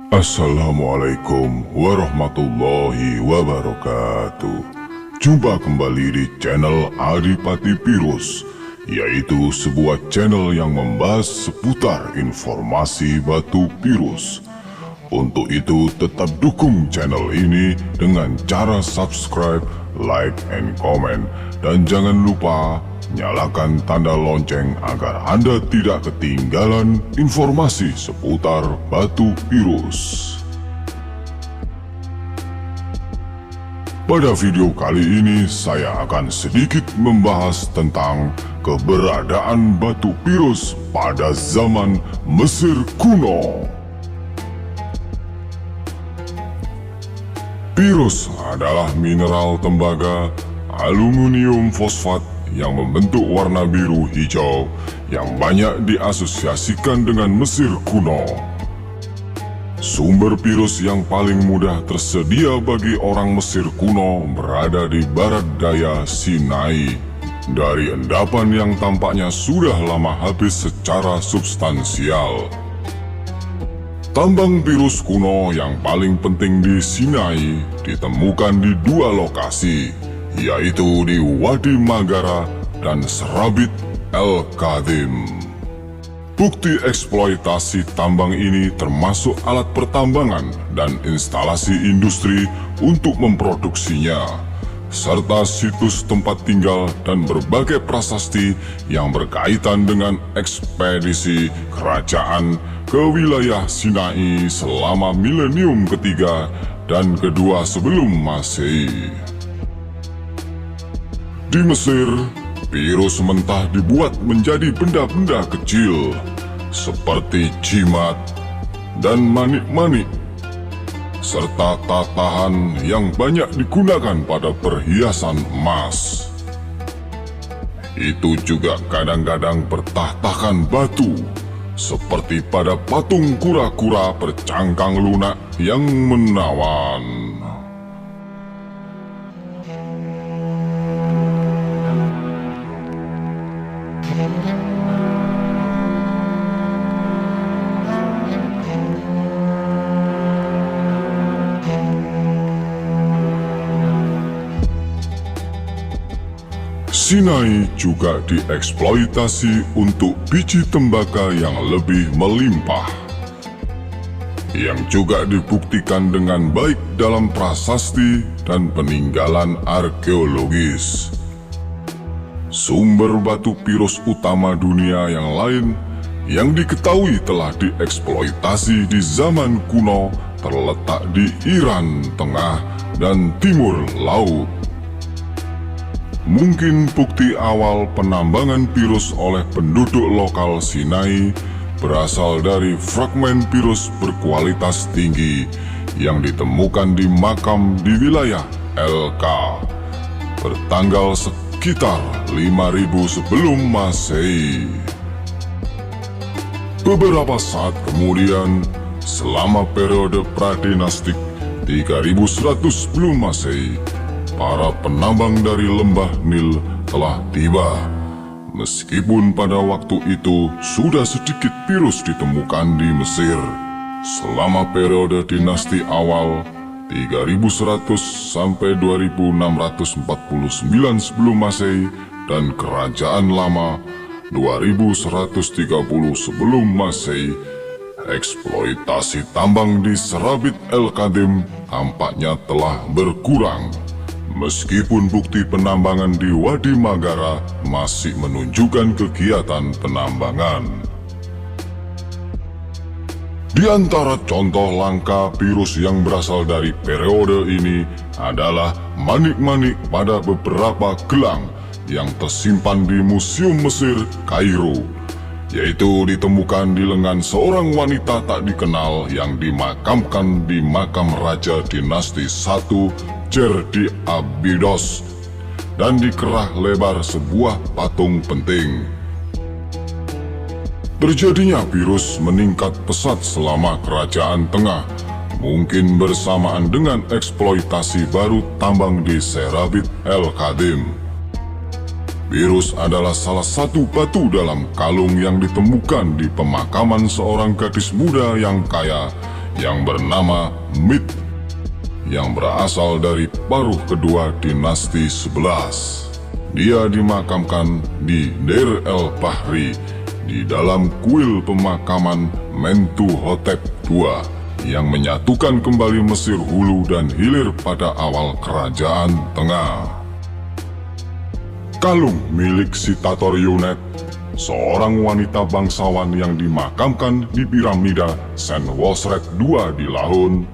Assalamualaikum warahmatullahi wabarakatuh. Jumpa kembali di channel Adipati Pirus, yaitu sebuah channel yang membahas seputar informasi batu Pirus. Untuk itu tetap dukung channel ini dengan cara subscribe, like, and comment. Dan jangan lupa nyalakan tanda lonceng agar Anda tidak ketinggalan informasi seputar batu Pirus. Pada video kali ini saya akan sedikit membahas tentang keberadaan batu Pirus pada zaman Mesir kuno. Pirus adalah mineral tembaga aluminium fosfat yang membentuk warna biru hijau yang banyak diasosiasikan dengan Mesir kuno. Sumber Pirus yang paling mudah tersedia bagi orang Mesir kuno berada di barat daya Sinai, dari endapan yang tampaknya sudah lama habis secara substansial. Tambang Pirus kuno yang paling penting di Sinai ditemukan di dua lokasi, yaitu di Wadi Magara dan Serabit El-Qadim. Bukti eksploitasi tambang ini termasuk alat pertambangan dan instalasi industri untuk memproduksinya, serta situs tempat tinggal dan berbagai prasasti yang berkaitan dengan ekspedisi kerajaan ke wilayah Sinai selama milenium ketiga dan kedua sebelum Masehi. Di Mesir, Pirus mentah dibuat menjadi benda-benda kecil seperti jimat dan manik-manik, serta tatahan yang banyak digunakan pada perhiasan emas. Itu juga kadang-kadang bertahtakan batu, seperti pada patung kura-kura bercangkang lunak yang menawan. Sinai juga dieksploitasi untuk biji tembaga yang lebih melimpah, yang juga dibuktikan dengan baik dalam prasasti dan peninggalan arkeologis. Sumber batu Pirus utama dunia yang lain yang diketahui telah dieksploitasi di zaman kuno terletak di Iran Tengah dan Timur Laut. Mungkin bukti awal penambangan Pirus oleh penduduk lokal Sinai berasal dari fragmen Pirus berkualitas tinggi yang ditemukan di makam di wilayah LK bertanggal sekitar 5000 sebelum Masehi. Beberapa saat kemudian, selama periode pradinastik 3100 sebelum Masehi, para penambang dari lembah Nil telah tiba. Meskipun pada waktu itu sudah sedikit Pirus ditemukan di Mesir. Selama periode dinasti awal 3100 sampai 2649 sebelum Masehi dan kerajaan lama 2130 sebelum Masehi, eksploitasi tambang di Serabit El-Qadim tampaknya telah berkurang. Meskipun bukti penambangan di Wadi Magara masih menunjukkan kegiatan penambangan. Di antara contoh langka Pirus yang berasal dari periode ini adalah manik-manik pada beberapa gelang yang tersimpan di Museum Mesir, Kairo, yaitu ditemukan di lengan seorang wanita tak dikenal yang dimakamkan di makam Raja Dinasti 1 di Abydos dan di kerah lebar sebuah patung penting. Terjadinya Pirus meningkat pesat selama Kerajaan Tengah, mungkin bersamaan dengan eksploitasi baru tambang di Serabit El-Qadim. Pirus adalah salah satu batu dalam kalung yang ditemukan di pemakaman seorang gadis muda yang kaya yang bernama Mit, yang berasal dari paruh kedua dinasti 11. Dia dimakamkan di Deir el-Bahri di dalam kuil pemakaman Mentuhotep II yang menyatukan kembali Mesir hulu dan hilir pada awal Kerajaan Tengah. Kalung milik Sitatoriyunet, seorang wanita bangsawan yang dimakamkan di piramida Senwosret II di Lahun,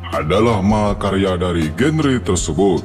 adalah mahakarya dari genre tersebut.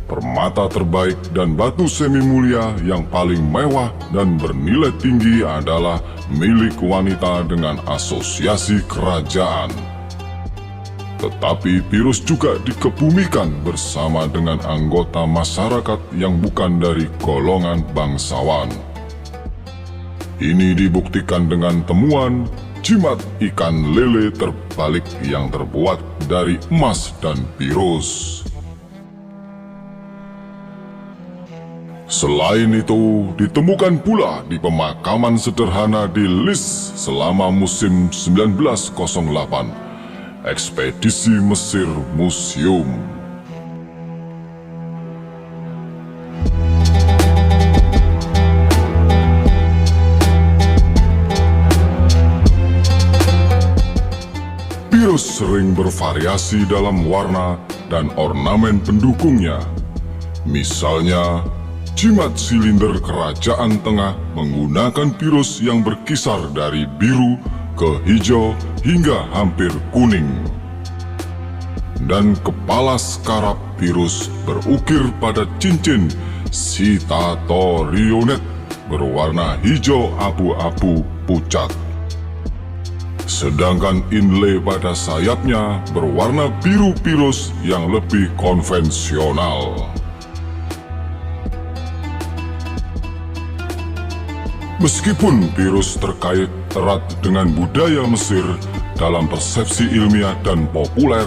Permata terbaik dan batu semi mulia yang paling mewah dan bernilai tinggi adalah milik wanita dengan asosiasi kerajaan. Tetapi Pirus juga dikebumikan bersama dengan anggota masyarakat yang bukan dari golongan bangsawan. Ini dibuktikan dengan temuan jimat ikan lele terbalik yang terbuat dari emas dan Pirus. Selain itu, ditemukan pula di pemakaman sederhana di Lis selama musim 1908. Ekspedisi Mesir Museum. Pirus sering bervariasi dalam warna dan ornamen pendukungnya. Misalnya, jimat silinder Kerajaan Tengah menggunakan Pirus yang berkisar dari biru ke hijau hingga hampir kuning. Dan kepala skarab Pirus berukir pada cincin Sitatoriyunet berwarna hijau abu-abu pucat. Sedangkan inlay pada sayapnya berwarna biru Pirus yang lebih konvensional. Meskipun Pirus terkait erat dengan budaya Mesir dalam persepsi ilmiah dan populer,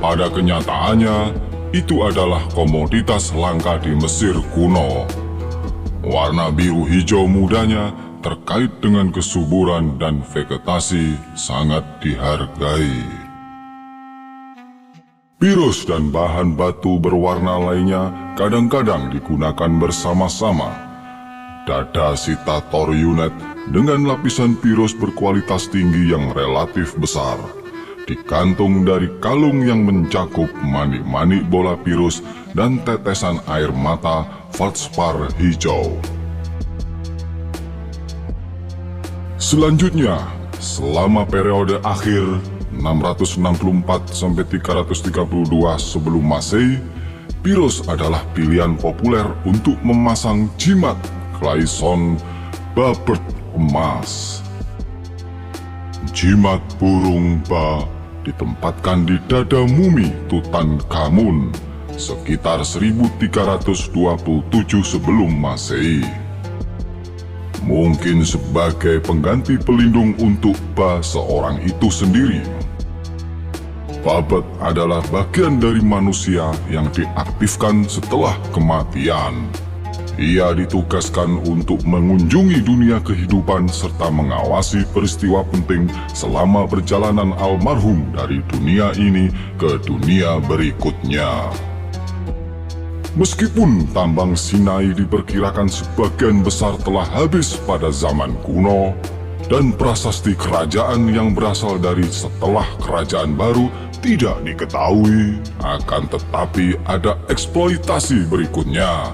pada kenyataannya itu adalah komoditas langka di Mesir kuno. Warna biru hijau mudanya terkait dengan kesuburan dan vegetasi sangat dihargai. Pirus dan bahan batu berwarna lainnya kadang-kadang digunakan bersama-sama. Dada Sitatoriyunet dengan lapisan Pirus berkualitas tinggi yang relatif besar, dikantung dari kalung yang mencakup manik-manik bola Pirus dan tetesan air mata feldspar hijau. Selanjutnya, selama periode akhir 664–332 sebelum Masehi, Pirus adalah pilihan populer untuk memasang jimat Klaison Babert emas. Jimat burung ba ditempatkan di dada mumi Tutankhamun sekitar 1327 sebelum Masehi. Mungkin sebagai pengganti pelindung untuk ba seorang itu sendiri. Babet adalah bagian dari manusia yang diaktifkan setelah kematian. Ia ditugaskan untuk mengunjungi dunia kehidupan serta mengawasi peristiwa penting selama perjalanan almarhum dari dunia ini ke dunia berikutnya. Meskipun tambang Sinai diperkirakan sebagian besar telah habis pada zaman kuno, dan prasasti kerajaan yang berasal dari setelah kerajaan baru tidak diketahui, akan tetapi ada eksploitasi berikutnya.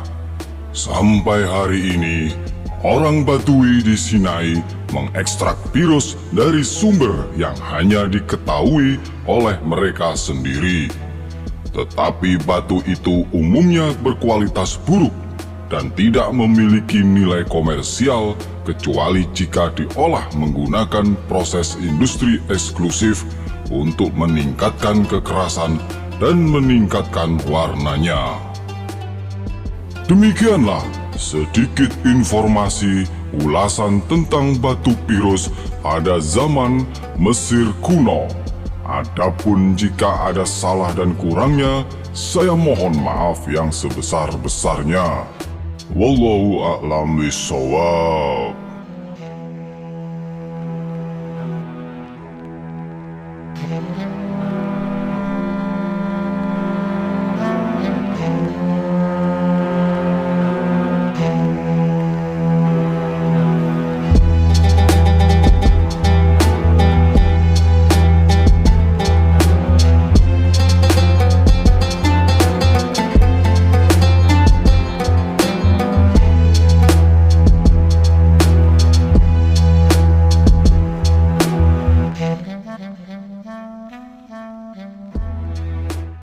Sampai hari ini, orang Batui di Sinai mengekstrak Pirus dari sumber yang hanya diketahui oleh mereka sendiri. Tetapi batu itu umumnya berkualitas buruk dan tidak memiliki nilai komersial kecuali jika diolah menggunakan proses industri eksklusif untuk meningkatkan kekerasan dan meningkatkan warnanya. Demikianlah sedikit informasi ulasan tentang batu Pirus pada zaman Mesir kuno. Adapun jika ada salah dan kurangnya, saya mohon maaf yang sebesar-besarnya. Wallahu a'lam bishawab.